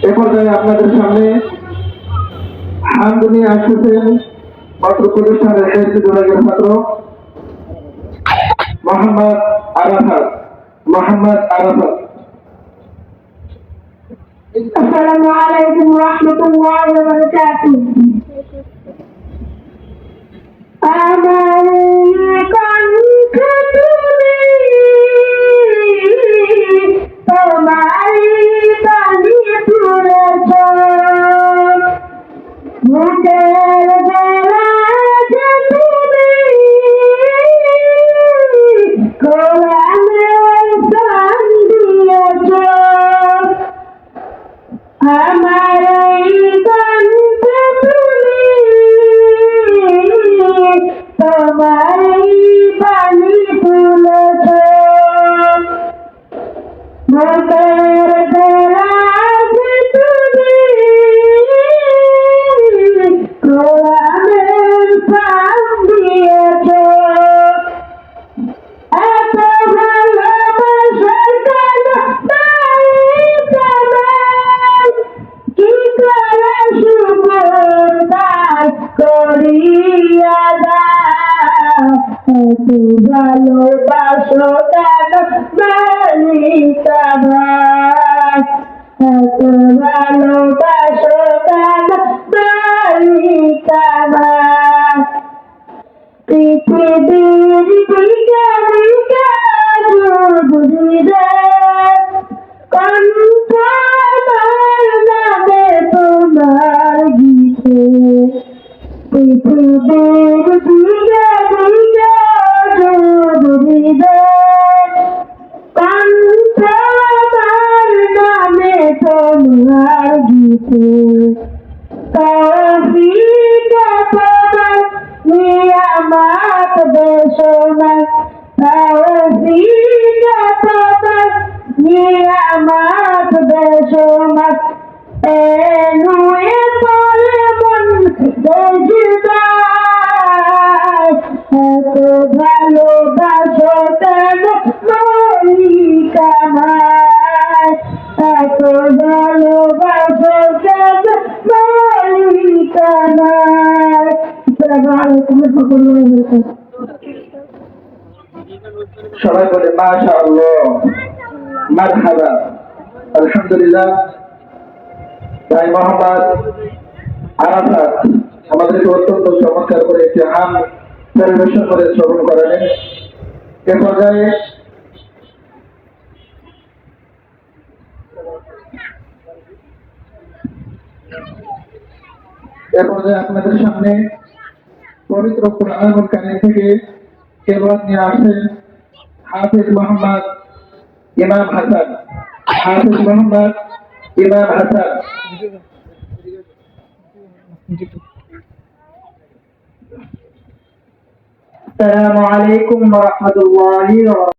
এ পর্যায়ে আপনাদের সামনে হামদ নিয়ে আসতেছেন মাত্র প্রতিষ্ঠানের এসএসসি বিভাগের ছাত্র মোহাম্মদ আরাফাত। আসসালামু আলাইকুম ওয়া রাহমাতুল্লাহি ওয়া বারাকাতুহু। আমার কণ্ঠ তুমি তোমার বাণী তুলেছ, মুখের বেলায় তুমি কোরআনে ওয়াসান দিয়েছ। আমার কণ্ঠ তুমি তোমার বাণী তুলেছ, মুখের বেলায় তুমি কোরআনের সান দিয়েছ। এত ভালোবাসার কারণে কি করে শুকর তার করিয়া দাও, এত ভালোবাসো কেন মালিকা ভাই, এত ভালোবাসো কেন মালিকা ভাই। পৃথিবীর দিকে দিকে যুগিদের কণ্ঠ আমার নামে তোমার গীতে। পৃথিবীর দিকে দিকে যুগিদের কণ্ঠ আমার নামে তোমার গীতে। তৌফিক তোমার নিয়ামত বেশুমার, তৌফিক তোমার নিয়ামত বেশুমার। নুয়ে পড়ে মন বেজুদার, এত ভালোবাসো কেন মালিকা ভাই, এত ভালোবাসো কেন মালিকা ভাই। আসসালামু আলাইকুম ওয়া রাহমাতুল্লাহি ওয়া বারাকাতুহু। সবাই বলে মাশাআল্লাহ, মারহাবা, আলহামদুলিল্লাহ। ভাই মোহাম্মদ আরাফাত আমাদেরকে অত্যন্ত চমৎকার করে একটি হাম পরিবেশন করে শ্রবণ করালেন। এ পর্যায়ে আপনাদের সামনে পবিত্র কুরআনুল কারীম থেকে তেলাওয়াত নিয়ে আসেন হাফেজ মোহাম্মদ ইমাম হাসান। আসসালামু আলাইকুম ওয়া রাহমাতুল্লাহি ওয়া বারাকাতুহু।